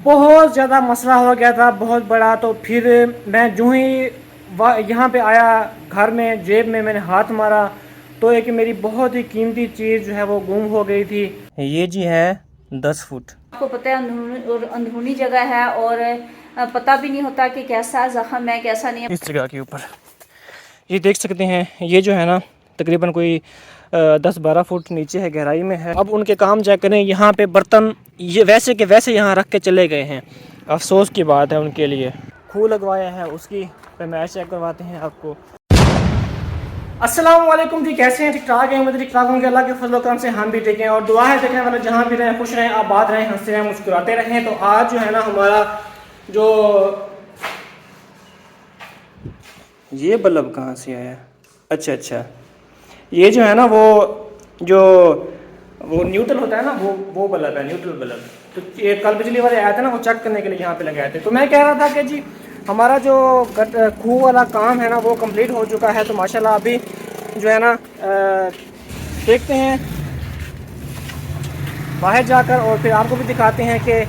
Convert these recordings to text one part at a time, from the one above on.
बहुत ज़्यादा मसला हो गया था, बहुत बड़ा। तो फिर मैं जो ही यहाँ पे आया, घर में जेब में मैंने हाथ मारा तो एक मेरी बहुत ही कीमती चीज़ जो है वो गुम हो गई थी। ये जी है 10 फुट। आपको पता है अंदरूनी जगह है और पता भी नहीं होता कि कैसा जख्म है कैसा नहीं है। इस जगह के ऊपर ये देख सकते हैं, ये जो है ना तकरीबन कोई 10-12 फुट नीचे है, गहराई में है। अब उनके काम चेक करें, यहाँ पे बर्तन ये वैसे के वैसे यहाँ रख के चले गए हैं। अफसोस की बात है उनके लिए। खूह लगवाया है, उसकी पैमाइश चेक करवाते हैं आपको। अस्सलाम वालेकुम जी, कैसे हैं? ठीक ठाक हैं? मुझे ठीक ठाक होंगे, अल्लाह के फजल करम से हम भी ठीक हैं। और दुआ है देखने वाले जहाँ भी रहें खुश रहें, आबाद रहें, हंसते रहें, मुस्कुराते रहें। तो आज जो है ना हमारा जो ये बल्ब कहाँ से आया? अच्छा, ये जो है ना वो न्यूट्रल होता है ना, वो बल्ब है, न्यूट्रल बल्ब। तो ये कल बिजली वाले आए थे ना, वो चेक करने के लिए यहाँ पे लगाए थे। तो मैं कह रहा था कि जी हमारा जो खूह वाला काम है ना वो कंप्लीट हो चुका है। तो माशाल्लाह अभी जो है ना देखते हैं बाहर जाकर और फिर आपको भी दिखाते हैं कि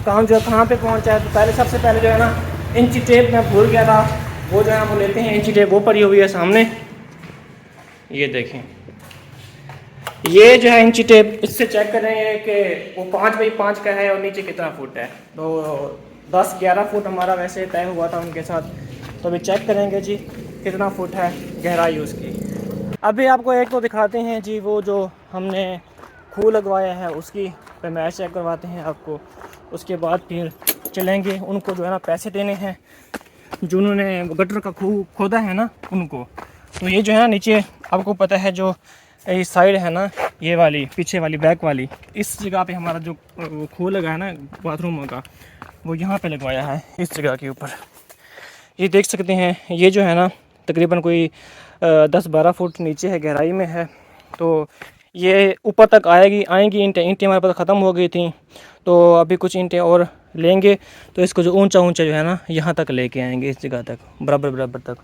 काम जो कहाँ पे पहुँचा है। तो पहले सबसे पहले जो है ना इंची टेप मैं भूल गया था, वो जो है वो लेते हैं। इंची टेप वो पड़ी हुई है सामने, ये देखें। ये जो है इंची टेप, इससे चेक कर रहे हैं कि वो 5x5 का है और नीचे कितना फुट है। तो 10-11 फुट हमारा वैसे तय हुआ था उनके साथ। तो अभी चेक करेंगे जी कितना फुट है गहराई उसकी। अभी आपको एक तो दिखाते हैं जी, वो जो हमने खूह लगवाया है उसकी पैमाइश चेक करवाते हैं आपको। उसके बाद फिर चलेंगे, उनको जो है ना पैसे देने हैं जिन्होंने गटर का खूह खोदा है ना उनको। तो ये जो है ना नीचे आपको पता है जो इस साइड है ना, ये वाली पीछे वाली बैक वाली, इस जगह पे हमारा जो खूह लगा है ना बाथरूम का, वो यहाँ पे लगवाया है इस जगह के ऊपर। ये देख सकते हैं, ये जो है ना तकरीबन कोई 10-12 फुट नीचे है, गहराई में है। तो ये ऊपर तक आएंगी ईंटें हमारे पास ख़त्म हो गई थी। तो अभी कुछ ईंटें और लेंगे तो इसको जो ऊंचा जो है ना यहाँ तक लेके आएंगे, इस जगह तक बराबर तक।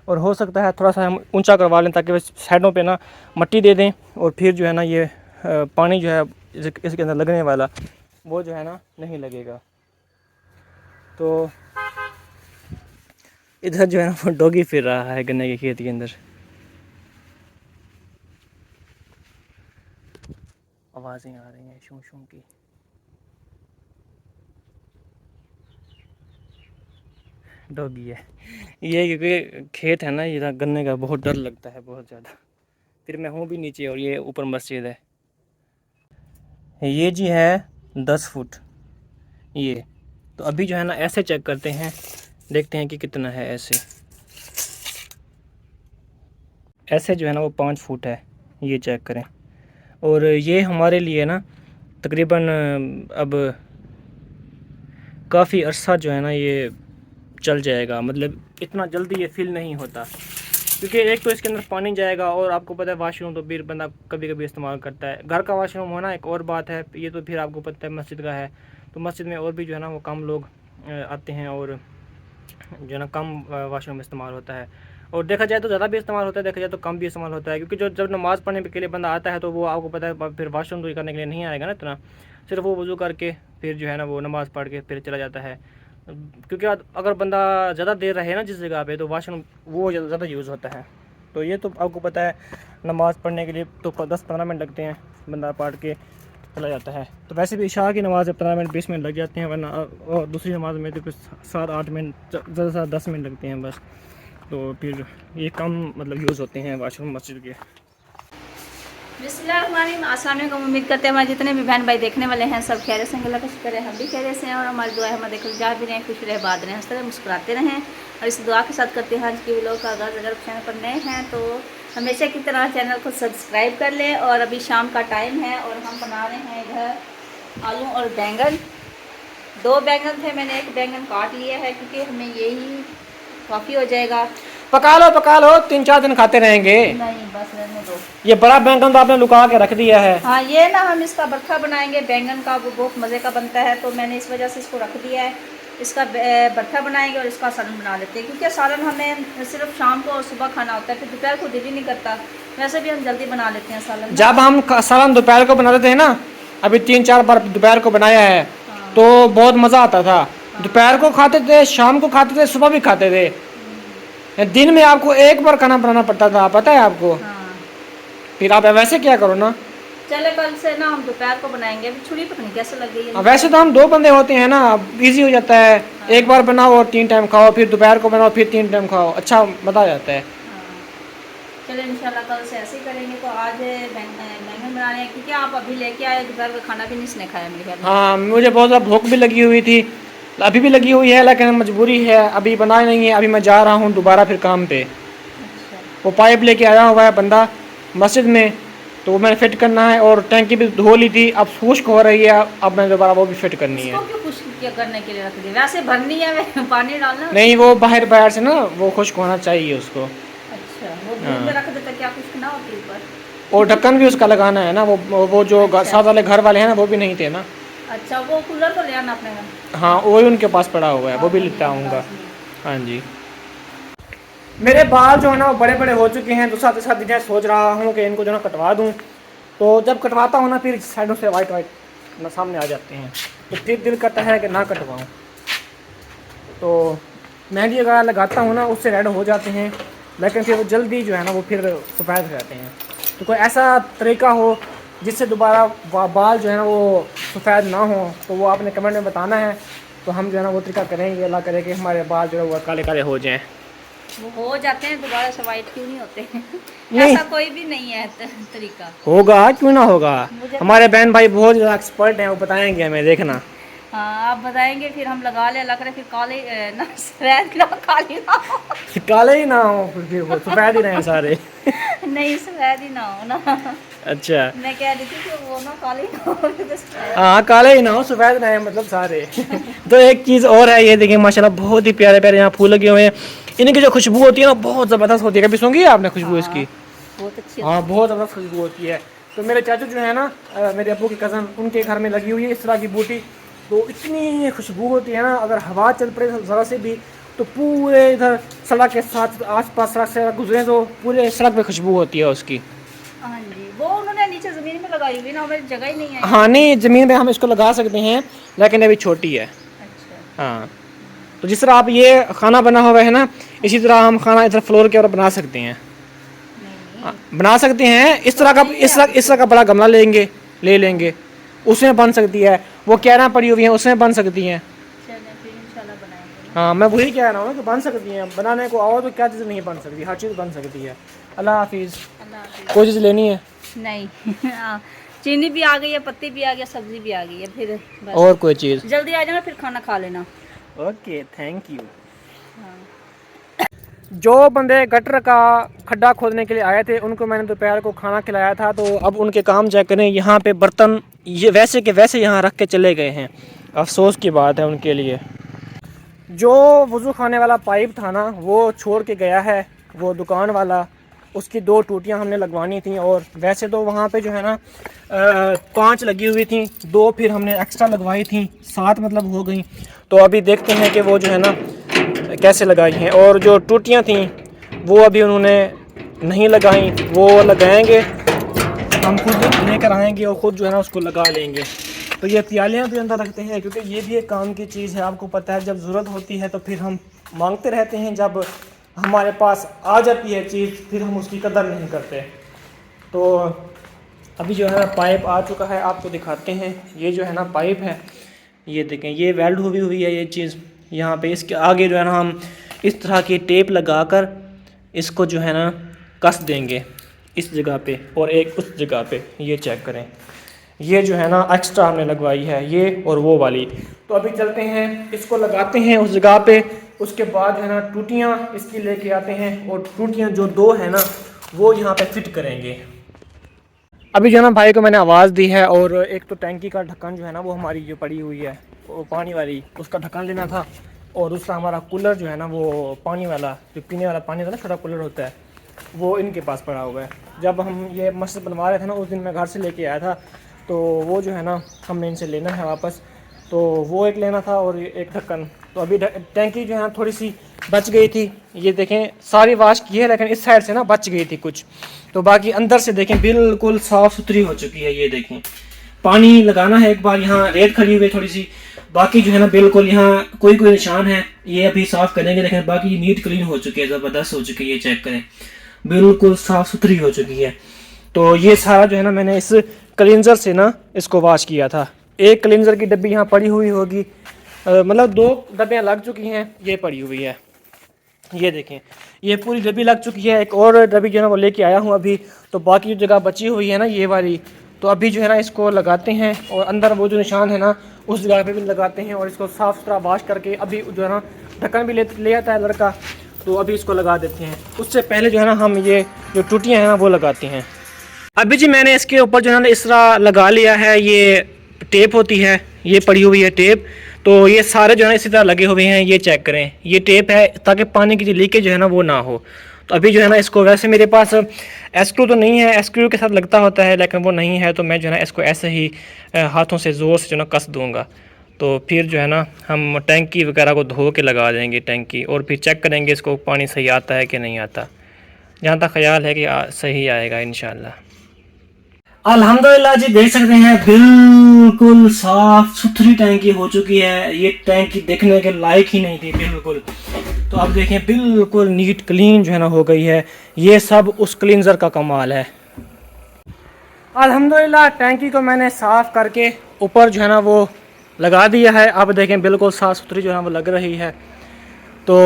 और हो सकता है थोड़ा सा हम ऊंचा करवा लें ताकि साइडों पे ना मट्टी दे दें। और फिर जो है ना ये पानी जो है इसके अंदर लगने वाला वो जो है ना नहीं लगेगा। तो इधर जो है ना वो डॉगी फिर रहा है गन्ने के खेत के अंदर। आवाज़ें आ रही हैं शू शू की। डॉगी है ये, क्योंकि खेत है ना ये गन्ने का, बहुत डर लगता है बहुत ज़्यादा। फिर मैं हूँ भी नीचे और ये ऊपर मस्जिद है। ये जी है 10 फुट ये। तो अभी जो है ना ऐसे चेक करते हैं, देखते हैं कि कितना है। ऐसे जो है ना वो 5 फुट है, ये चेक करें। और ये हमारे लिए ना तकरीबन अब काफ़ी अरसा जो है ना ये चल जाएगा। मतलब इतना जल्दी ये फिल नहीं होता, क्योंकि एक तो इसके अंदर पानी जाएगा और आपको पता है वाशरूम तो फिर बंदा कभी कभी इस्तेमाल करता है। घर का वाशरूम होना एक और बात है, ये तो फिर आपको पता है मस्जिद का है। तो मस्जिद में और भी जो है ना वो कम लोग आते हैं और जो है ना कम वाशरूम इस्तेमाल होता है। और देखा जाए तो ज़्यादा भी इस्तेमाल होता है, देखा जाए तो कम भी इस्तेमाल होता है। क्योंकि जब नमाज़ पढ़ने के लिए बंदा आता है तो वो आपको पता है फिर वाशरूम तो करने के लिए नहीं आएगा ना इतना, सिर्फ वो वज़ू करके फिर जो है ना वो नमाज़ पढ़ के फिर चला जाता है। क्योंकि अगर बंदा ज़्यादा देर रहे ना जिस जगह पे, तो वाशरूम वो ज़्यादा यूज़ होता है। तो ये तो आपको पता है नमाज़ पढ़ने के लिए तो 10-15 मिनट लगते हैं, बंदा पढ़ के चला जाता है। तो वैसे भी इशा की नमाज़ 15 मिनट 20 मिनट लग जाते हैं, वरना और दूसरी नमाज़ में तो कुछ 7-8 मिनट, ज़्यादा से ज़्यादा 10 मिनट लगते हैं बस। तो फिर ये कम मतलब यूज़ होते हैं वाशरूम मस्जिद के। अस्सलाम वालेकुम। उम्मीद करते हैं हमारे जितने भी बहन भाई देखने वाले हैं सब खैरियत से, अल्लाह का शुक्र है हम भी खैरियत से हैं। और हमारी दुआ है हम देखो जा भी रहें, खुश रहे, बात रहें, हंसते रहें, मुस्कुराते रहें। और इस दुआ के साथ करते हैं आज की व्लॉग का आगाज़। अगर चैनल पर नए हैं तो हमेशा की तरह चैनल को सब्सक्राइब कर लें। और अभी शाम का टाइम है और हम बना रहे हैं इधर आलू और बैंगन। 2 बैंगन थे, मैंने 1 बैंगन काट लिया है क्योंकि हमें यही काफ़ी हो जाएगा। पका लो 3-4 दिन खाते रहेंगे। नहीं बस रहने दो। ये बड़ा बैंगन तो आपने लुका के रख दिया है। हाँ ये ना हम इसका भरथा बनाएंगे बैंगन का, वो बहुत मज़े का बनता है। तो मैंने इस वजह से इसको रख दिया है। इसका भरथा बनाएंगे और इसका सालन बना लेते हैं, क्योंकि सालन हमें सिर्फ शाम को और सुबह खाना होता है, फिर दोपहर को दिल ही नहीं करता। वैसे भी हम जल्दी बना लेते हैं सालन। जब हम सालन दोपहर को बना देते हैं ना, अभी 3-4 बार दोपहर को बनाया है, हाँ। तो बहुत मज़ा आता था। दोपहर को खाते थे, शाम को खाते थे, सुबह भी खाते थे। दिन में आपको एक बार खाना बनाना पड़ता था, पता है आपको। हाँ। फिर आप वैसे क्या करो ना, चले कल से ना हम दोपहर को बनाएंगे। अभी छुरी पता नहीं कैसे लग गई है। वैसे तो हम 2 बंदे होते हैं ना, इजी हो जाता है। एक बार बनाओ और 3 टाइम खाओ, फिर दोपहर को बनाओ फिर 3 टाइम खाओ, अच्छा मज़ा आ जाता है। हाँ। चलो इंशाल्लाह कल से ऐसे ही करेंगे। तो आज बैंगन बना रहे हैं क्योंकि आप अभी लेके आए, दोपहर का खाना भी नहीं खाया मेरे ख्याल में। हाँ, मुझे बहुत ज़्यादा भूख भी लगी हुई थी, अभी भी लगी हुई है, लेकिन मजबूरी है, अभी बनाए नहीं है। अभी मैं जा रहा हूँ दोबारा फिर काम पे। अच्छा। वो पाइप लेके आया हुआ है बंदा मस्जिद में, तो वो मैंने फिट करना है। और टैंकी भी धो ली थी, अब खुश्क हो रही है, अब मैंने दोबारा वो भी फिट करनी है। इसको क्यों खुश्क करने के लिए रख दी? वैसे भरनी है पानी डालना? नहीं, वो बाहर से ना वो खुश्क होना चाहिए उसको। अच्छा, वो धूप में रख देता क्या खुश्क ना होती ऊपर? और ढक्कन भी उसका लगाना है ना, वो जो साथ वाले घर वाले हैं ना, वो भी नहीं थे ना। अच्छा, वो कूलर तो ले आना अपने घर। हाँ, वही उनके पास पड़ा हुआ है, वो भी लेता आऊँगा। हाँ जी। मेरे बाल जो है ना वो बड़े बड़े हो चुके हैं, तो साथ ही साथ मैं सोच रहा हूँ कि इनको जो ना कटवा दूँ। तो जब कटवाता हूँ ना, फिर साइडों से वाइट ना सामने आ जाते हैं, तो फिर दिल करता है कि ना कटवाऊँ। तो मेहंदी वगैरह लगाता हूँ ना, उससे रेड हो जाते हैं, लेकिन फिर वो जल्दी जो है ना वो फिर सफ़ेद हो जाते हैं। तो कोई ऐसा तरीका हो जिससे दोबारा बाल जो है ना वो सफ़ेद ना हो, तो वो आपने कमेंट में बताना है। तो हम जो है ना वो तरीका करेंगे, अल्लाह करे कि हमारे बाल जो है वो काले काले हो जाएँ। वो हो जाते हैं दोबारा से वाइट क्यों नहीं होते? नहीं। ऐसा कोई भी नहीं है तरीका। होगा, क्यों ना होगा। हमारे बहन भाई बहुत ज़्यादा एक्सपर्ट हैं, वो बताएंगे हमें, देखना। हाँ, आप बताएंगे फिर हम लगा ले, अल्लाह करे फिर काले ना सफेद ना काली ना हो। काले ही ना हो, फिर वो सफ़ेद ही रहे सारे। नहीं, सफेद ही ना हो ना। अच्छा। मैं कह रही थी कि वो ना काले ही ना हो, फिर तो सफेद। हाँ, काले ही ना हो, सफ़ेद रहे, मतलब सारे। तो एक चीज़ और है, ये देखिए माशाल्लाह बहुत ही प्यारे प्यारे यहाँ फूल लगे हुए हैं। इनकी जो खुशबू होती है ना बहुत ज़बरदस्त होती है। कभी सूंघी है आपने खुशबू इसकी? बहुत अच्छी। हाँ, बहुत ज़बरदस्त खुशबू होती है। तो मेरे चाचू जो है ना, मेरे अब्बू की कज़न, उनके घर में लगी हुई है इस तरह की बूटी। तो इतनी खुशबू होती है ना, अगर हवा चल पड़े ज़रा से भी, तो पूरे इधर सड़क के साथ आसपास सड़क से गुजरे तो पूरे सड़क पे खुशबू होती है उसकी। हाँ जी, वो उन्होंने नीचे ज़मीन में लगाई हुई ना, हमें जगह ही नहीं है। हाँ, नहीं, ज़मीन पे हम इसको लगा सकते हैं, लेकिन अभी छोटी है। अच्छा। हाँ, तो जिस तरह आप ये खाना बना हुआ है ना, इसी तरह हम खाना इधर फ्लोर के ऊपर बना सकते हैं। बना सकते हैं इस तरह का, इस तरह का बड़ा गमला ले लेंगे, उसमें बन सकती है। वो कैरा पड़ी हुई है, उसमें बन सकती हैं। चलिए फिर इंशाल्लाह बनाएंगे। हाँ, मैं वही कह रहा हूँ कि बन सकती हैं। बनाने को आओ तो क्या चीज़ नहीं बन सकती, हर चीज़ बन सकती है। अल्लाह हाफिज़। अल्लाह हाफिज़। कोई चीज़ लेनी है? नहीं। हाँ, चीनी भी आ गई है, पत्ती भी आ गया, सब्जी भी आ गई है, फिर बस और कोई चीज़? जल्दी आ जाना, फिर खाना खा लेना। Okay, thank you. हाँ। जो बंदे गटर का खड्डा खोदने के लिए आए थे, उनको मैंने दोपहर को खाना खिलाया था। तो अब उनके काम चेक करें, यहाँ पे बर्तन ये वैसे के वैसे यहाँ रख के चले गए हैं। अफसोस की बात है उनके लिए। जो वज़ू खाने वाला पाइप था ना, वो छोड़ के गया है वो दुकान वाला। उसकी 2 टूटियाँ हमने लगवानी थी, और वैसे तो वहाँ पे जो है ना 5 लगी हुई थी, 2 फिर हमने एक्स्ट्रा लगवाई थी, 7 मतलब हो गई। तो अभी देखते हैं कि वो जो है ना कैसे लगाई हैं। और जो टूटियाँ थी वो अभी उन्होंने नहीं लगाई, वो लगाएंगे, हम खुद लेकर आएंगे और ख़ुद जो है ना उसको लगा लेंगे। तो ये प्यालियाँ भी अंदर रखते हैं, क्योंकि ये भी एक काम की चीज़ है। आपको पता है, जब ज़रूरत होती है तो फिर हम मांगते रहते हैं, जब हमारे पास आ जाती है चीज़ फिर हम उसकी कदर नहीं करते। तो अभी जो है ना पाइप आ चुका है, आपको दिखाते हैं। ये जो है ना पाइप है, ये देखें, ये वेल्ड हुई है ये चीज़ यहाँ पे। इसके आगे जो है ना हम इस तरह की टेप लगाकर इसको जो है ना कस देंगे इस जगह पे, और एक उस जगह पे। ये चेक करें, ये जो है ना एक्स्ट्रा हमने लगवाई है, ये और वो वाली। तो अभी चलते हैं, इसको लगाते हैं उस जगह पे। उसके बाद है ना टूटियाँ इसकी लेके आते हैं, और टूटियाँ जो 2 है ना वो यहाँ पे फिट करेंगे। अभी जो है ना भाई को मैंने आवाज़ दी है, और एक तो टैंकी का ढक्कन जो है ना वो हमारी जो पड़ी हुई है, वो पानी वाली, उसका ढक्कन लेना था। और दूसरा हमारा कूलर जो है ना, वो पानी वाला, जो पीने वाला पानी होता है ना, छोटा कूलर होता है, वो इनके पास पड़ा हुआ है। जब हम ये मस्जिद बनवा रहे थे ना, उस दिन मैं घर से लेके आया था, तो वो जो है ना हमने इनसे लेना है वापस। तो वो एक लेना था, और एक ढक्कन। तो अभी टैंकी जो है थोड़ी सी बच गई थी, ये देखें, सारी वाश की है, लेकिन इस साइड से ना बच गई थी कुछ। तो बाकी अंदर से देखें बिल्कुल साफ़ सुथरी हो चुकी है। ये देखें, पानी लगाना है एक बार, यहाँ रेत खड़ी हुई है थोड़ी सी, बाकी जो है ना बिल्कुल यहाँ कोई कोई निशान है, ये अभी साफ करेंगे। लेकिन बाकी नीट क्लीन हो चुकी है, ज़बरदस्त हो चुकी है। ये चेक करें, बिल्कुल साफ सुथरी हो चुकी है। तो ये सारा जो है ना मैंने इस क्लींजर से ना इसको वॉश किया था। एक क्लींजर की डब्बी यहाँ पड़ी हुई होगी, मतलब 2 डब्बियाँ लग चुकी हैं, ये पड़ी हुई है। ये देखें, ये पूरी डब्बी लग चुकी है। एक और डब्बी जो है ना वो लेके आया हूँ अभी। तो बाकी जो जगह बची हुई है ना ये वाली, तो अभी जो है ना इसको लगाते हैं और अंदर वो जो निशान है ना उस जगह पे भी लगाते हैं और इसको साफ़ सुथरा वॉश करके अभी जो है ना ढक्कन भी ले आता है लड़का, तो अभी इसको लगा देते हैं। उससे पहले जो है ना हम ये जो टूटियाँ हैं ना वो लगाते हैं। अभी जी मैंने इसके ऊपर जो है ना इस तरह लगा लिया है, ये टेप होती है, ये पड़ी हुई है टेप। तो ये सारे जो है ना इसी तरह लगे हुए हैं। ये चेक करें, ये टेप है ताकि पानी की जो लीकेज जो है ना वो ना हो। तो अभी जो है ना इसको, वैसे मेरे पास एस्क्रू तो नहीं है, एस्क्रू के साथ लगता होता है लेकिन वो नहीं है, तो मैं जो है ना इसको ऐसे ही हाथों से ज़ोर से जो ना कस दूँगा। तो फिर जो है ना हम टैंकी वगैरह को धो के लगा देंगे टैंकी, और फिर चेक करेंगे इसको पानी सही आता है कि नहीं आता। जहाँ तक ख्याल है कि सही आएगा इंशाल्लाह। अल्हम्दुलिल्लाह जी, देख सकते हैं बिल्कुल साफ सुथरी टैंकी हो चुकी है। ये टैंकी देखने के लायक ही नहीं थी बिल्कुल। तो अब देखें बिल्कुल नीट क्लीन जो है ना हो गई है। ये सब उस क्लींजर का कमाल है। अल्हम्दुलिल्लाह टैंकी को मैंने साफ़ करके ऊपर जो है ना वो लगा दिया है। अब देखें बिल्कुल साफ़ सुथरी जो है ना वो लग रही है। तो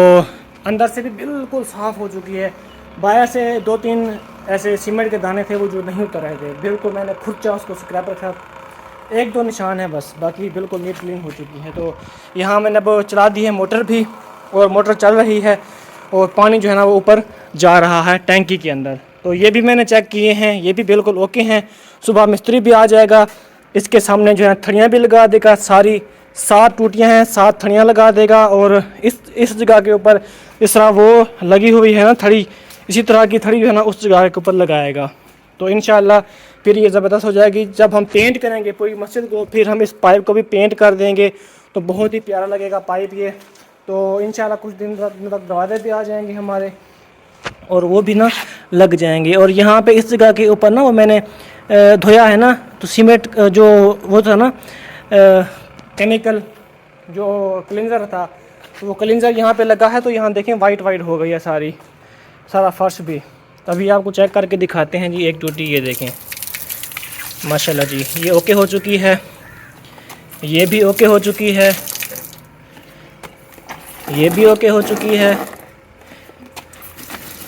अंदर से भी बिल्कुल साफ़ हो चुकी है। बाहर से 2-3 ऐसे सीमेंट के दाने थे वो जो नहीं उतर रहे थे, बिल्कुल मैंने खुर्चा उसको स्क्रैपर था, 1-2 निशान है बस, बाकी बिल्कुल नीट क्लीन हो चुकी है। तो यहाँ मैंने अब चला दी है मोटर भी, और मोटर चल रही है और पानी जो है ना वो ऊपर जा रहा है टैंकी के अंदर। तो ये भी मैंने चेक किए हैं, ये भी बिल्कुल ओके हैं। सुबह मिस्त्री भी आ जाएगा, इसके सामने जो है थड़ियाँ भी लगा देगा। सारी 7 टूटियाँ हैं, 7 थड़ियाँ लगा देगा। और इस जगह के ऊपर इस तरह वो लगी हुई है ना थड़ी, इसी तरह की थड़ी जो है ना उस जगह के ऊपर लगाएगा। तो इंशाल्लाह फिर ये ज़बरदस्त हो जाएगी। जब हम पेंट करेंगे पूरी मस्जिद को, फिर हम इस पाइप को भी पेंट कर देंगे तो बहुत ही प्यारा लगेगा पाइप ये। तो इंशाल्लाह कुछ दिन तक दरवाजे भी आ जाएंगे हमारे, और वो भी ना लग जाएंगे। और यहाँ पे इस जगह के ऊपर ना वो मैंने धोया है ना, तो सीमेंट जो वो था ना केमिकल जो क्लींजर था, तो वो क्लींजर यहाँ पे लगा है। तो यहाँ देखें वाइट हो गई है सारा फर्श भी। तभी आपको चेक करके दिखाते हैं जी। एक टूटी ये देखें, माशाल्लाह जी, ये ओके हो चुकी है, ये भी ओके हो चुकी है, ये भी ओके हो चुकी है,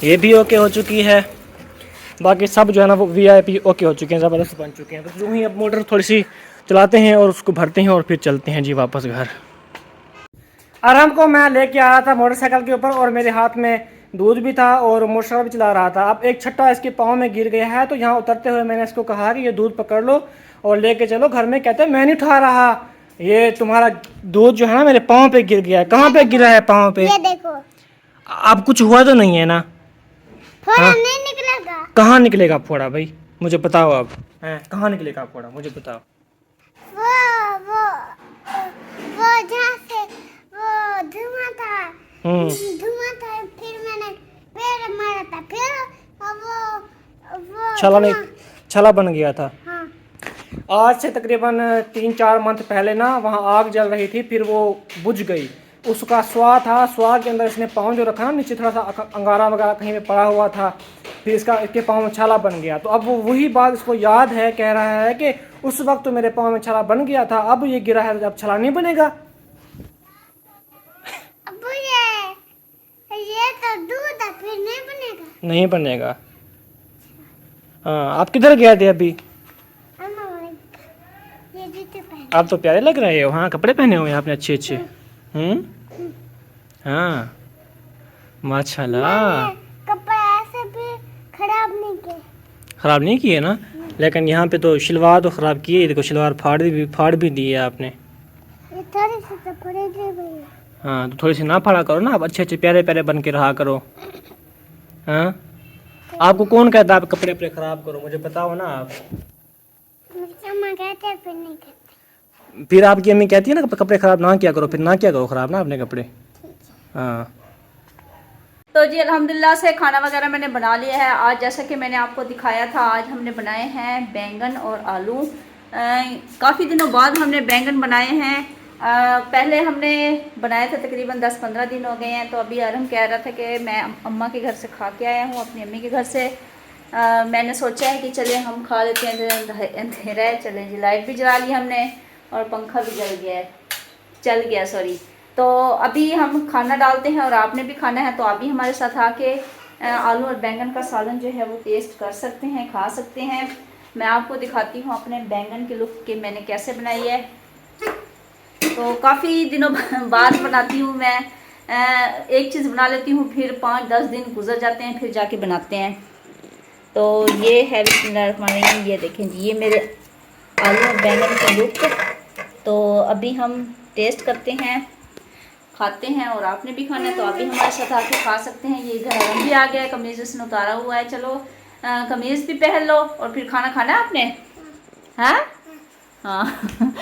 ये भी ओके हो चुकी है। बाकी सब जो है ना वो VIP ओके हो चुके हैं, ज़बरदस्त बन चुके हैं। तो यूँ ही अब मोटर थोड़ी सी चलाते हैं और उसको भरते हैं और फिर चलते हैं जी वापस घर। आराम को मैं लेके आ रहा था मोटरसाइकिल के ऊपर, और मेरे हाथ में दूध भी था और मोटरसाइकिल भी चला रहा था। अब एक छट्टा इसके पाँव में गिर गया है, तो यहाँ उतरते हुए मैंने इसको कहा कि ये दूध पकड़ लो और लेके चलो घर में। कहते हैं मैं नहीं उठा रहा, ये तुम्हारा दूध जो है ना मेरे पाँव पे गिर गया है। कहाँ पे गिरा है? पाँव पे। ये देखो, अब कुछ हुआ तो नहीं है ना? फोड़ा हाँ? नहीं निकलेगा। कहाँ निकलेगा फोड़ा भाई, मुझे बताओ। अब कहाँ निकलेगा फोड़ा, मुझे बताओ। वो जहाँ से वो धुआं था, फिर मैंने पैर मारा था, फिर वो छाला बन गया था। हाँ। आज से तकरीबन 3-4 मंथ पहले ना वहाँ आग जल रही थी, फिर वो बुझ गई। उसका स्वाह था, स्वाह के अंदर इसने पाँव जो रखा ना, नीचे थोड़ा सा अंगारा वगैरह कहीं पे पड़ा हुआ था, फिर इसके पाँव में छाला बन गया। तो अब वो वही बात इसको याद है, कह रहा है कि उस वक्त तो मेरे पाँव में छाला बन गया था, अब ये गिरा है तो अब छाला नहीं बनेगा। अब ये तो दूध है, फिर नहीं बनेगा। नहीं बनेगा। हाँ, आप किधर गए थे अभी? ये जूते पहन। आप तो प्यारे लग रहे हो। हाँ, कपड़े पहने हुए हैं आपने अच्छे। हाँ, माशाल्लाह। कपड़े ऐसे भी खराब नहीं किए। ख़राब नहीं किए ना, लेकिन यहाँ पे तो शलवार तो ख़राब की है। देखो शलवार फाड़ भी दी है आपने। ये थोड़ी सी तो पड़ेगी भैया। हाँ, तो थोड़ी सी ना फाड़ा करो ना, आप अच्छे प्यारे बन के रहा करो। हाँ, आपको कौन कहता है आप कपड़े अपने ख़राब करो, मुझे बताओ ना आप। मुझे अम्मा कहते हैं, फिर नहीं कहते। फिर आपकी अम्मी कहती है ना कपड़े ख़राब ना किया करो, फिर ना किया करो ख़राब ना अपने कपड़े। हाँ, तो जी अल्हम्दुलिल्लाह से खाना वगैरह मैंने बना लिया है। आज जैसा कि मैंने आपको दिखाया था, आज हमने बनाए हैं बैंगन और आलू। काफ़ी दिनों बाद हमने बैंगन बनाए हैं। पहले हमने बनाए थे, तकरीबन 10-15 दिन हो गए हैं। तो अभी अरहम कह रहा था कि मैं अम्मा के घर से खा के आया हूँ, अपनी अम्मी के घर से। मैंने सोचा है कि चले हम खा लेते हैं, अंधेरा है, चले जी। लाइट भी जला ली हमने और पंखा भी चल गया सॉरी। तो अभी हम खाना डालते हैं और आपने भी खाना है तो आप भी हमारे साथ आके आलू और बैंगन का सालन जो है वो टेस्ट कर सकते हैं, खा सकते हैं। मैं आपको दिखाती हूँ अपने बैंगन की लुक कि मैंने कैसे बनाई है। तो काफ़ी दिनों बाद बनाती हूँ मैं। एक चीज़ बना लेती हूँ, फिर 5-10 दिन गुजर जाते हैं, फिर जाके बनाते हैं। तो ये है बिस्मिल्लाहिर्रहमानिर्रहीम, ये देखें जी, ये मेरे आलू और बैंगन की लुक। तो अभी हम टेस्ट करते हैं, खाते हैं, और आपने भी खाना है तो आप भी हमारे साथ आके खा सकते हैं। ये इधर आराम भी आ गया है, कमीज़ उसने उतारा हुआ है। चलो कमीज़ भी पहन लो और फिर खाना खाना है आपने, हाँ हाँ।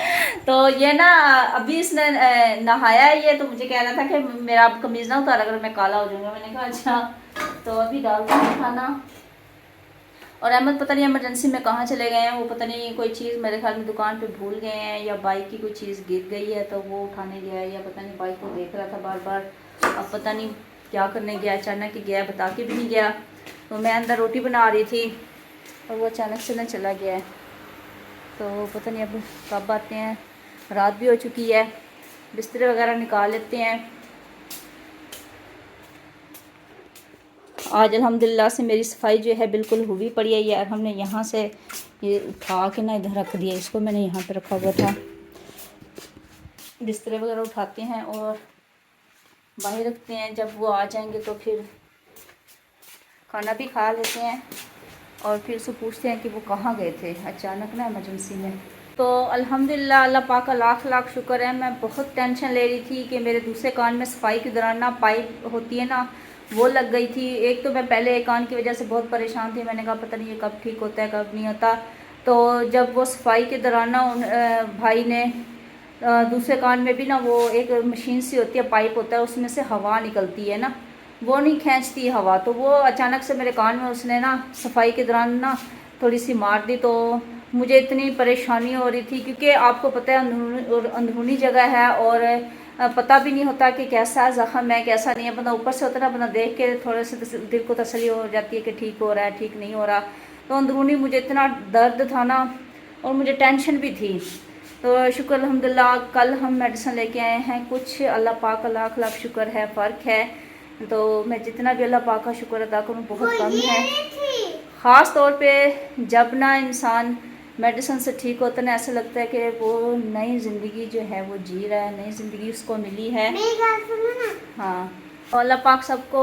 तो ये ना अभी इसने नहाया है ये, तो मुझे कह रहा था कि मेरा अब कमीज़ ना उतारा अगर मैं काला हो जाऊंगा। मैंने कहा अच्छा। तो अभी डालते हैं खाना। और अहमद पता नहीं इमरजेंसी में कहाँ चले गए हैं, वो पता नहीं कोई चीज़ मेरे ख्याल में दुकान पे भूल गए हैं, या बाइक की कोई चीज़ गिर गई है तो वो उठाने गया है, या पता नहीं बाइक को देख रहा था बार बार। अब पता नहीं क्या करने गया, अचानक ही गया, बता के भी नहीं गया। तो मैं अंदर रोटी बना रही थी और वो अचानक से ना चला गया है। तो पता नहीं अब कब आते हैं, रात भी हो चुकी है। बिस्तर वगैरह निकाल लेते हैं। आज अल्हम्दुलिल्लाह से मेरी सफाई जो है बिल्कुल हुई पड़ी है। यार हमने यहाँ से ये उठा के ना इधर रख दिया, इसको मैंने यहाँ पे रखा हुआ था। बिस्तर वगैरह उठाते हैं और बाहर रखते हैं, जब वो आ जाएंगे तो फिर खाना भी खा लेते हैं और फिर से पूछते हैं कि वो कहाँ गए थे अचानक ना इमरजेंसी में। तो अल्हम्दुलिल्लाह अल्लाह पाक का लाख लाख शुक्र है। मैं बहुत टेंशन ले रही थी कि मेरे दूसरे कान में सफाई के दौरान ना पाइप होती है ना, वो लग गई थी। एक तो मैं पहले एक कान की वजह से बहुत परेशान थी, मैंने कहा पता नहीं ये कब ठीक होता है कब नहीं होता। तो जब वो सफाई के दौरान ना भाई ने दूसरे कान में भी ना वो एक मशीन सी होती है, पाइप होता है, उसमें से हवा निकलती है ना, वो नहीं खींचती हवा। तो वो अचानक से मेरे कान में उसने ना सफाई के दौरान ना थोड़ी सी मार दी। तो मुझे इतनी परेशानी हो रही थी, क्योंकि आपको पता है अंदरूनी जगह है और पता भी नहीं होता कि कैसा ज़ख़म है कैसा नहीं है। बंदा ऊपर से होता है ना, बंदा देख के थोड़े से दिल को तसल्ली हो जाती है कि ठीक हो रहा है ठीक नहीं हो रहा। तो अंदरूनी मुझे इतना दर्द था ना और मुझे टेंशन भी थी। तो शुक्र अल्हम्दुलिल्लाह कल हम मेडिसिन लेके आए हैं कुछ, अल्लाह पाक का लाख लाख शुक्र है, फ़र्क है। तो मैं जितना भी अल्लाह पाक का शुक्र अदा करूँ बहुत कम है। ख़ास तौर पे जब ना इंसान मेडिसिन से ठीक होता है ना, ऐसा लगता है कि वो नई ज़िंदगी जो है वो जी रहा है, नई ज़िंदगी उसको मिली है। हाँ, और अल्लाह पाक सबको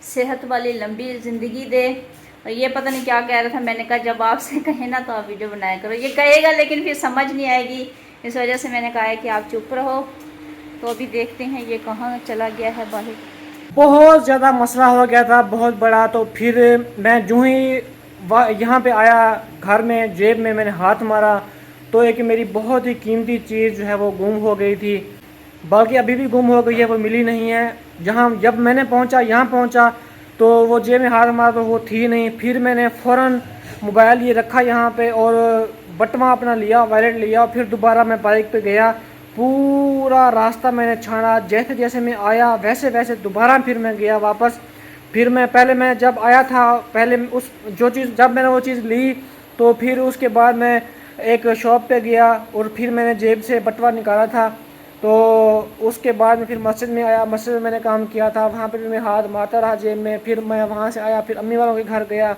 सेहत वाली लंबी ज़िंदगी दे। और ये पता नहीं क्या कह रहा था, मैंने कहा जब आपसे कहे ना तो आप वीडियो बनाया करो। ये कहेगा लेकिन फिर समझ नहीं आएगी, इस वजह से मैंने कहा है कि आप चुप रहो। तो अभी देखते हैं ये कहाँ चला गया है बाहर। बहुत ज़्यादा मसला हो गया था, बहुत बड़ा। तो फिर मैं जो ही यहाँ पे आया घर में, जेब में मैंने हाथ मारा तो एक मेरी बहुत ही कीमती चीज़ जो है वो गुम हो गई थी, बल्कि अभी भी गुम हो गई है, वो मिली नहीं है। जब मैंने यहाँ पहुँचा तो वो जेब में हाथ मारा तो वो थी नहीं। फिर मैंने फ़ौरन मोबाइल ये रखा यहाँ पे और बटवा अपना लिया, वॉलेट लिया, और फिर दोबारा मैं बाइक पे गया। पूरा रास्ता मैंने छाना, जैसे जैसे मैं आया वैसे वैसे दोबारा फिर मैं गया वापस। फिर मैं जब आया था पहले जब मैंने वो चीज़ ली तो फिर उसके बाद मैं एक शॉप पे गया और फिर मैंने जेब से बटवा निकाला था। तो उसके बाद मैं फिर मस्जिद में आया, मस्जिद में मैंने काम किया था, वहाँ पे भी मैं हाथ मारता रहा जेब में। फिर मैं वहाँ से आया, फिर अम्मी वालों के घर गया,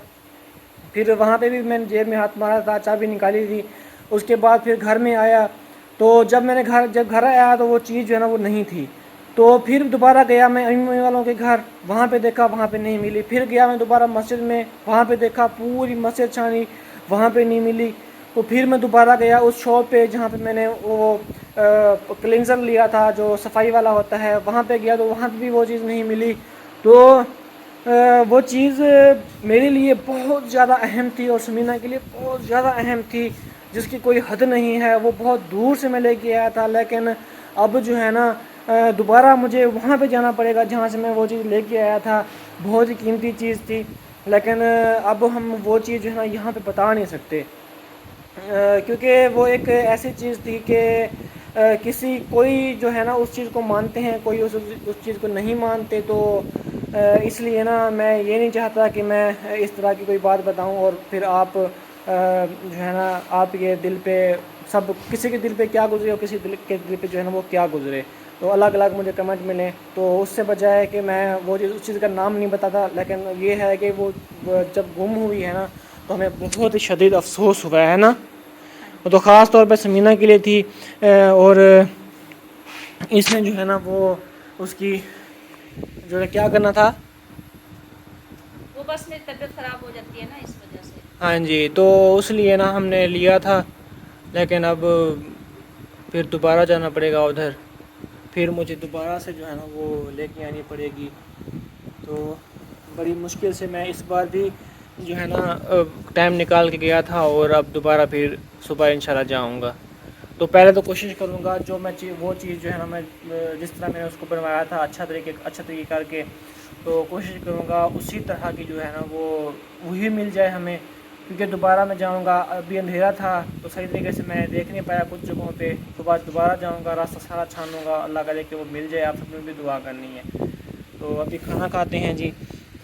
फिर वहाँ पे भी मैंने जेब में हाथ मारा था, चाबी निकाली थी। उसके बाद फिर घर में आया, तो जब घर आया तो वो चीज़ जो है ना वो नहीं थी। तो फिर दोबारा गया मैं अम्मी वालों के घर, वहाँ पे देखा, वहाँ पे नहीं मिली। फिर गया मैं दोबारा मस्जिद में, वहाँ पे देखा, पूरी मस्जिद छानी, वहाँ पे नहीं मिली। तो फिर मैं दोबारा गया उस शॉप पे जहाँ पे मैंने वो क्लींजर लिया था जो सफाई वाला होता है, वहाँ पे गया तो वहाँ पे भी वो चीज़ नहीं मिली। तो वो चीज़ मेरे लिए बहुत ज़्यादा अहम थी और समीना के लिए बहुत ज़्यादा अहम थी, जिसकी कोई हद नहीं है। वो बहुत दूर से मैं लेके आया था, लेकिन अब जो है ना दोबारा मुझे वहाँ पे जाना पड़ेगा जहाँ से मैं वो चीज़ लेके आया था। बहुत ही कीमती चीज़ थी, लेकिन अब हम वो चीज़ जो है ना यहाँ पे बता नहीं सकते, क्योंकि वो एक ऐसी चीज़ थी कि किसी कोई जो है ना उस चीज़ को मानते हैं, कोई उस चीज़ को नहीं मानते। तो इसलिए ना मैं ये नहीं चाहता कि मैं इस तरह की कोई बात बताऊं और फिर आप जो है ना आपके दिल पे सब किसी के दिल पे क्या गुजरे और किसी के दिल पे जो है ना वो क्या गुजरे, तो अलग अलग मुझे कमेंट मिले। तो उससे बजाय कि मैं वो चीज़ उस चीज़ का नाम नहीं बताता, लेकिन ये है कि वो जब गुम हुई है ना तो हमें बहुत ही शदीद अफसोस हुआ है ना। तो ख़ास तौर पे समीना के लिए थी और इसने जो है ना वो उसकी जो है क्या करना था, वो बस मेरी तबीयत ख़राब हो जाती है ना इस वजह से। हाँ जी, तो उसलिए ना हमने लिया था, लेकिन अब फिर दोबारा जाना पड़ेगा उधर, फिर मुझे दोबारा से जो है ना वो लेके आनी पड़ेगी। तो बड़ी मुश्किल से मैं इस बार भी जो है ना टाइम निकाल के गया था और अब दोबारा फिर सुबह इंशाल्लाह जाऊंगा। तो पहले तो कोशिश करूंगा जो मैं वो चीज़ जो है ना मैं जिस तरह मैंने उसको बनवाया था अच्छा तरीके करके, तो कोशिश करूंगा उसी तरह की जो है ना वो वही मिल जाए हमें, क्योंकि दोबारा मैं जाऊंगा, अभी अंधेरा था तो सही तरीके से मैं देख नहीं पाया कुछ जगहों पे। तो बाद दोबारा जाऊंगा, रास्ता सारा छानूंगा, अल्लाह करे कि वो मिल जाए। आप सब ने भी दुआ करनी है। तो अभी खाना खाते हैं जी,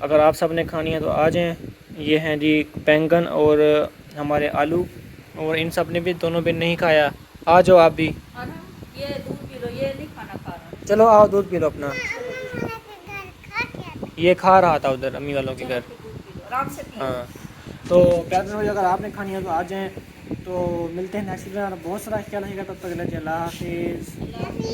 अगर आप सब ने खानी है तो आ जाएँ। ये हैं जी बैंगन और हमारे आलू, और इन सब ने भी दोनों भी नहीं खाया, आ जाओ आप भी। और ये दूध पी लो, ये नहीं खाना खा रहा। चलो आओ दूध पी लो अपना। अम्मा के घर खा के ये खा रहा था उधर अम्मी वालों के घर। दूध पी लो आराम से पी लो। हाँ, तो प्यारे भाई अगर आपने खानी है तो आ जाएँ। तो मिलते हैं नेक्स्ट वीडियो में, बहुत सारा ख्याल रहेगा, तब तक अल्लाह हाफिज़। अभी